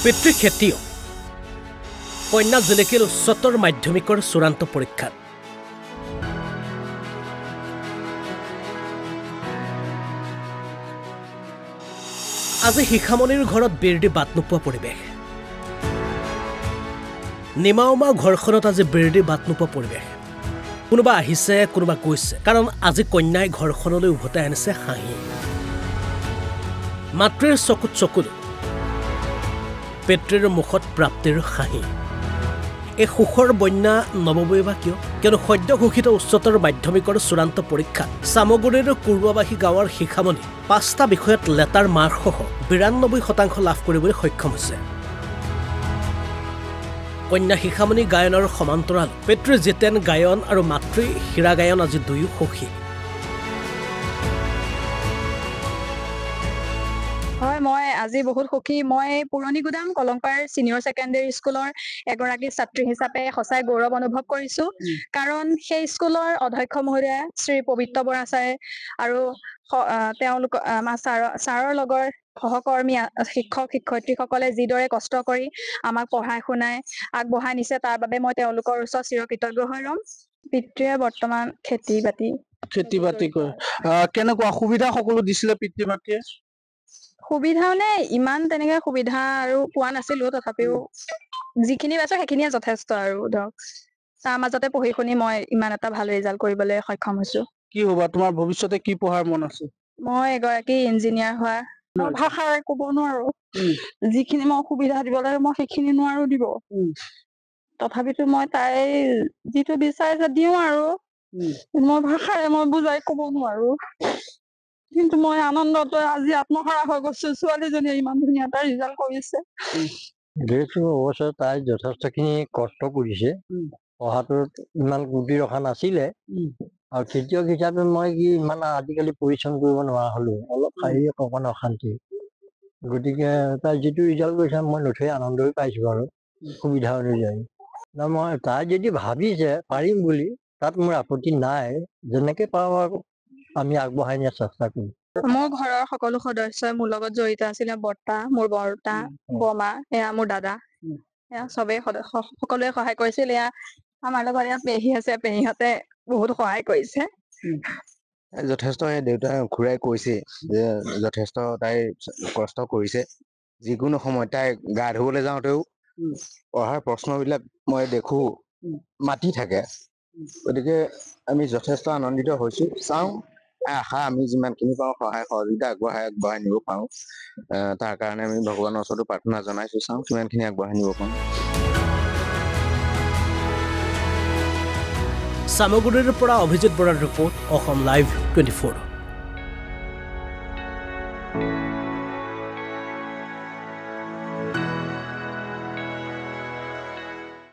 পিতৃ খেতিয়ক কন্যা জিলিকিল উচ্চতৰ মাধ্যমিকৰ চূড়ান্ত পৰীক্ষাত আজি শিখামণিৰ ঘৰত বেৰদি বাট নোপোৱা পৰিৱেশ নিমাওমা ঘৰখনত আজি বেৰদি বাট নোপোৱা পৰিৱেশ কোনোবা আহিছে কোনোবা গৈছে কাৰণ আজি কন্যাই ঘৰখনলৈ উভতাই আনিছে হাঁহি মাতৃৰ চকুত চকুত পিতৃৰ মুখত প্ৰাপ্তিৰ হাঁহি এই সুখৰ বন্যা নববই বা কিয়নো সদ্য ঘোষিত উচ্চতৰ মাধ্যমিকৰ চূড়ান্ত পৰীক্ষাত সামগুৰিৰ কুৰুৱাবাহী গাঁৱৰ শিখামণি ৫টা বিষয়ত লেটাৰ মাৰ্কসহ ৯২% লাভ কৰিবলৈ সক্ষম হৈছে কন্যা শিখামণি গায়নৰ সমান্তৰাল পিতৃ জিতেন গায়ন আৰু মাতৃ হীৰা গায়ন আজি দুয়ো সুখী হয় মই আজি বহুত সুখী মই পুৰণি গুদাম কলংপাৰ সিনিয়ৰ সেকেন্ডাৰী স্কুলৰ এগৰাকী ছাত্ৰী হিচাপে সঁচাই গৌৰৱ অনুভৱ কৰিছো কাৰণ সেই স্কুলৰ অধ্যক্ষ মহোদয় শ্ৰী পবিত্ৰ বৰা ছাৰে আৰু তেওঁলোক আমাৰ ছাৰৰ লগৰ সহকৰ্মী শিক্ষক শিক্ষয়িত্ৰীসকলে যিদৰে কষ্ট কৰি আমাক পঢ়াই শুনাই আগবঢ়াই নিছে তাৰ বাবে মই তেওঁলোকৰ ওচৰত চিৰকৃতজ্ঞ হৈ ৰম পিতৃয়ে বৰ্তমান খেতি বাতি কৰে কেনেকুৱা সুবিধা সকলো দিছিলে পিতৃ মাতৃয়ে সুবিধা মানে ইমান তেনেকে সুবিধা আৰু পোৱা নাছিলো তথাপিও যিখিনি পাইছো সেইখিনিয়ে যথেষ্ট আৰু ধৰক তাৰ মাজতে পঢ়ি শুনি মই ইমান এটা ভাল ৰিজাল্ট কৰিবলৈ সক্ষম হৈছো কি হবা তোমাৰ ভৱিষ্যতে কি পঢ়াৰ মন আছে মই এগৰাকী ইঞ্জিনিয়াৰ হোৱা ভাষাৰে ক'ব নোৱাৰো যিখিনি মই সুবিধা দিব লাগে মই সেইখিনি নোৱাৰো দিব তথাপিতো মই তাই যিটো বিচাৰিছে দিওঁ আৰু মই ভাষাৰে মই বুজাই ক'ব নোৱাৰো কিন্তু মই আনন্দত আজি আত্মহাৰা হৈ গৈছো ছোৱালীজনীয়ে ইমান ধুনীয়া এটা ৰিজাল্ট কৰিছে যিহেতু অৱশ্যে তাই যথেষ্টখিনি কষ্ট কৰিছে পঢ়াটোত ইমান গুটি ৰখা নাছিলে আৰু খেতিয়ক হিচাপে মই কি ইমান আজিকালি পৰিশ্ৰম কৰিব নোৱাৰা হলো অলপ শাৰীৰিক অকণ অশান্তি গতিকে তাই যিটো ৰিজাল্ট কৰিছে মই নথৈ আনন্দই পাইছো আৰু সুবিধা অনুযায়ী মই তাই যদি ভাবিছে পাৰিম বুলি তাত মোৰ আপত্তি নাই যেনেকে পাওঁ আৰু আমি আগবঢ়াই নিয়াৰ চেষ্টা কৰিম মোৰ ঘৰৰ সকলো সদস্যই মোৰ লগত জড়িত আছিলে বৰ্তা মোৰ বৰ্তা বমা এয়া মোৰ দাদা এয়া চবেই সকলোৱে সহায় কৰিছিল এয়া আমাৰ লগত এয়া পেহী আছে পেহীহঁতে বহুত সহায় কৰিছে যথেষ্ট দেউতাই খুৰাই কৈছে যে যথেষ্ট তাই কষ্ট কৰিছে যিকোনো সময়ত তাই গা ধুবলৈ যাওঁতেও পঢ়াৰ প্ৰশ্নবিলাক মই দেখো মাতি থাকে গতিকে আমি যথেষ্ট আনন্দিত হৈছো চাওঁ আশা আমি যিমানখিনি পাওঁ সহায় সহযোগিতা আগবঢ়াই নিব পাৰোঁ তাৰ কাৰণে আমি ভগৱানৰ ওচৰতো প্ৰাৰ্থনা জনাইছো চাওঁ কিমানখিনি আগবঢ়াই নিব পাৰোঁ সামগুৰিৰ পৰা অভিজিত বৰাৰ ৰিপৰ্ট অসম লাইভ 24